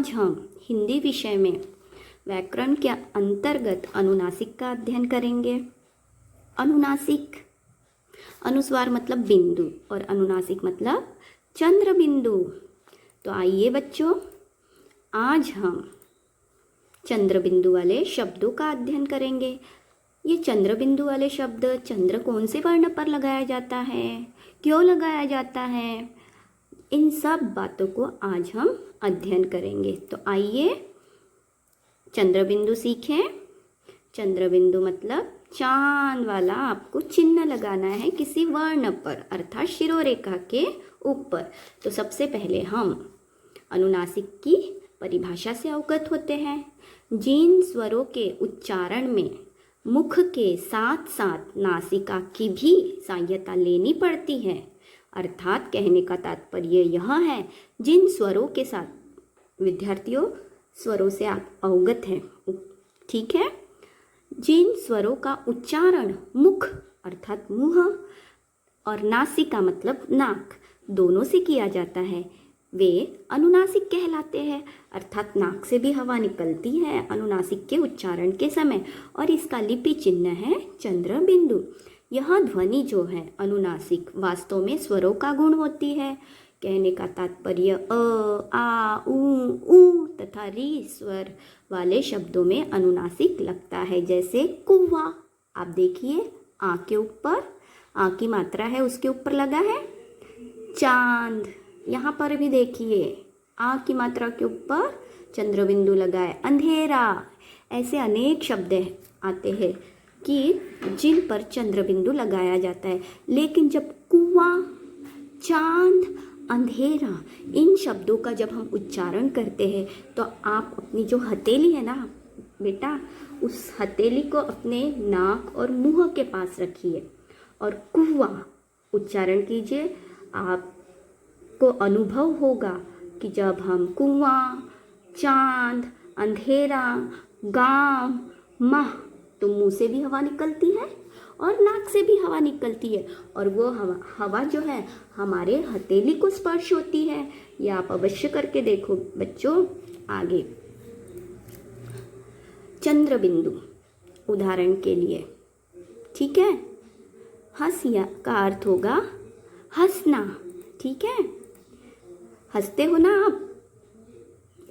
आज हम हिंदी विषय में व्याकरण के अंतर्गत अनुनासिक का अध्ययन करेंगे। अनुनासिक, अनुस्वार मतलब बिंदु और अनुनासिक मतलब चंद्र बिंदु। तो आइए बच्चों, आज हम चंद्र बिंदु वाले शब्दों का अध्ययन करेंगे। ये चंद्र बिंदु वाले शब्द चंद्र कौन से वर्ण पर लगाया जाता है, क्यों लगाया जाता है, इन सब बातों को आज हम अध्ययन करेंगे। तो आइए चंद्र बिंदु सीखें। चंद्र बिंदु मतलब चांद वाला आपको चिन्ह लगाना है किसी वर्ण पर, अर्थात शिरोरेखा के ऊपर। तो सबसे पहले हम अनुनासिक की परिभाषा से अवगत होते हैं। जिन स्वरों के उच्चारण में मुख के साथ साथ नासिका की भी सहायता लेनी पड़ती है, अर्थात कहने का तात्पर्य यह है, जिन स्वरों के साथ विद्यार्थियों स्वरों से आप अवगत हैं, ठीक है। जिन स्वरों का उच्चारण मुख अर्थात मुंह और नासिका मतलब नाक दोनों से किया जाता है, वे अनुनासिक कहलाते हैं। अर्थात नाक से भी हवा निकलती है अनुनासिक के उच्चारण के समय, और इसका लिपि चिन्ह है चंद्र बिंदु। यह ध्वनि जो है अनुनासिक वास्तव में स्वरों का गुण होती है। कहने का तात्पर्य अ, आ, ऊ तथा री स्वर वाले शब्दों में अनुनासिक लगता है। जैसे कुआ, आप देखिए आ के ऊपर आ की मात्रा है, उसके ऊपर लगा है चांद। यहाँ पर भी देखिए आ की मात्रा के ऊपर चंद्र बिंदु लगा है। अंधेरा, ऐसे अनेक शब्द आते हैं कि जिन पर चंद्र बिंदु लगाया जाता है। लेकिन जब कुआं, चांद, अंधेरा, इन शब्दों का जब हम उच्चारण करते हैं तो आप अपनी जो हथेली है ना बेटा, उस हथेली को अपने नाक और मुंह के पास रखिए और कुआं उच्चारण कीजिए। आपको अनुभव होगा कि जब हम कुआं, चांद, अंधेरा, गांव, माह, तो मुंह से भी हवा निकलती है और नाक से भी हवा निकलती है, और वो हवा जो है हमारे हथेली को स्पर्श होती है। ये आप अवश्य करके देखो बच्चों। आगे चंद्र बिंदु उदाहरण के लिए, ठीक है, हंसिया का अर्थ होगा हंसना, ठीक है, हंसते हो ना आप।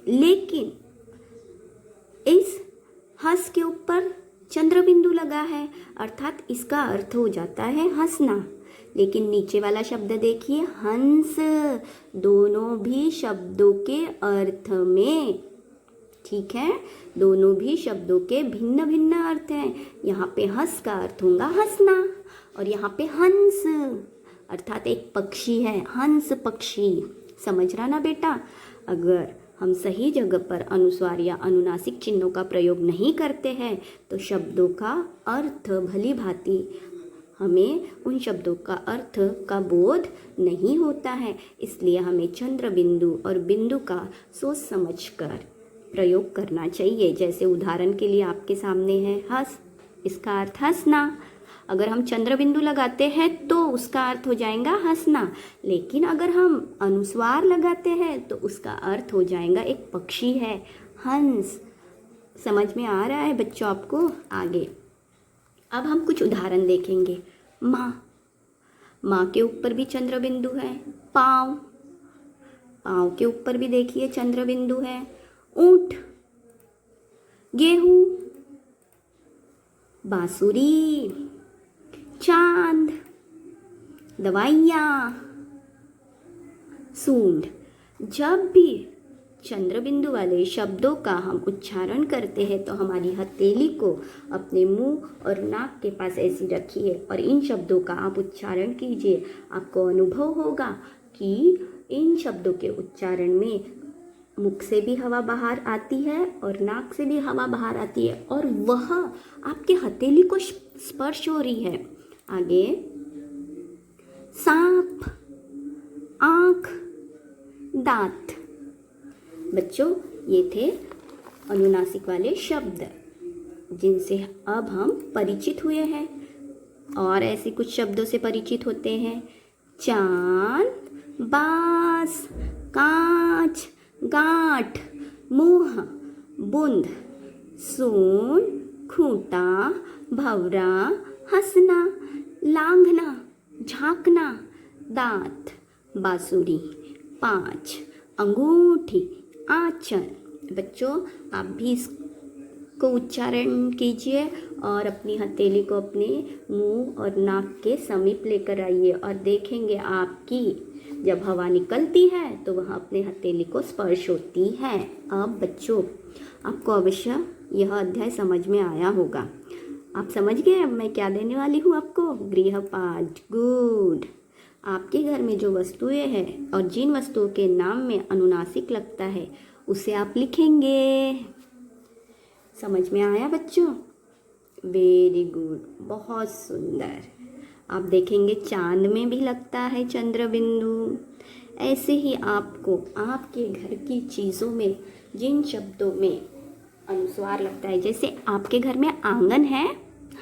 लेकिन इस हंस के ऊपर चंद्र बिंदु लगा है, अर्थात इसका अर्थ हो जाता है हंसना। लेकिन नीचे वाला शब्द देखिए हंस, दोनों भी शब्दों के अर्थ में, ठीक है, दोनों भी शब्दों के भिन्न भिन्न अर्थ हैं। यहाँ पे हंस का अर्थ होगा हंसना, और यहाँ पे हंस अर्थात एक पक्षी है, हंस पक्षी। समझ रहा ना बेटा। अगर हम सही जगह पर अनुस्वार या अनुनासिक चिन्हों का प्रयोग नहीं करते हैं तो शब्दों का अर्थ भली भांति हमें उन शब्दों का अर्थ का बोध नहीं होता है। इसलिए हमें चंद्र बिंदु और बिंदु का सोच समझकर प्रयोग करना चाहिए। जैसे उदाहरण के लिए आपके सामने है हंस, इसका अर्थ हंसना। अगर हम चंद्र बिंदु लगाते हैं तो उसका अर्थ हो जाएगा हंसना, लेकिन अगर हम अनुस्वार लगाते हैं तो उसका अर्थ हो जाएगा एक पक्षी है, हंस। समझ में आ रहा है बच्चों आपको। आगे अब हम कुछ उदाहरण देखेंगे। माँ, माँ के ऊपर भी चंद्र बिंदु है। पाँव, पाँव के ऊपर भी देखिए चंद्र बिंदु है। ऊंट, गेहूं, बांसुरी, चांद, दवाइयाँ, सूंड। जब भी चंद्र बिंदु वाले शब्दों का हम उच्चारण करते हैं तो हमारी हथेली को अपने मुंह और नाक के पास ऐसी रखिए और इन शब्दों का आप उच्चारण कीजिए। आपको अनुभव होगा कि इन शब्दों के उच्चारण में मुख से भी हवा बाहर आती है और नाक से भी हवा बाहर आती है, और वह आपके हथेली को स्पर्श हो रही है। आगे सांप, आँख, दांत। बच्चों ये थे अनुनासिक वाले शब्द जिनसे अब हम परिचित हुए हैं, और ऐसे कुछ शब्दों से परिचित होते हैं। चांद, बांस, कांच, गांठ, मुँह, बूंद, सूंड, खूंटा, भंवरा, हंसना, लांघना, झांकना, दांत, बांसुरी, पाँच, अंगूठी, आँचल। बच्चों आप भी इसको उच्चारण कीजिए और अपनी हथेली को अपने मुंह और नाक के समीप लेकर आइए और देखेंगे आपकी जब हवा निकलती है तो वह अपने हथेली को स्पर्श होती है। अब बच्चों आपको अवश्य यह अध्याय समझ में आया होगा। आप समझ गए अब मैं क्या देने वाली हूँ आपको? गृहपाठ। गुड। आपके घर में जो वस्तुएं हैं और जिन वस्तुओं के नाम में अनुनासिक लगता है उसे आप लिखेंगे। समझ में आया बच्चों? वेरी गुड, बहुत सुंदर। आप देखेंगे चांद में भी लगता है चंद्र बिंदु। ऐसे ही आपको आपके घर की चीज़ों में जिन शब्दों में अनुस्वार लगता है, जैसे आपके घर में आंगन है,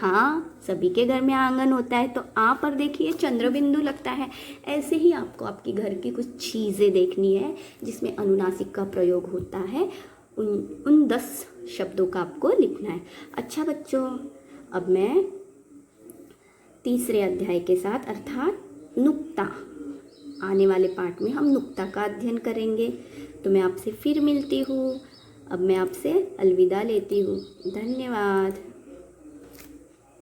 हाँ सभी के घर में आंगन होता है, तो आ पर देखिए चंद्र बिंदु लगता है। ऐसे ही आपको आपके घर की कुछ चीज़ें देखनी है जिसमें अनुनासिक का प्रयोग होता है। उन 10 शब्दों का आपको लिखना है। अच्छा बच्चों, अब मैं तीसरे अध्याय के साथ अर्थात नुक्ता, आने वाले पाठ में हम नुक्ता का अध्ययन करेंगे। तो मैं आपसे फिर मिलती हूँ। अब मैं आपसे अलविदा लेती हूँ। धन्यवाद।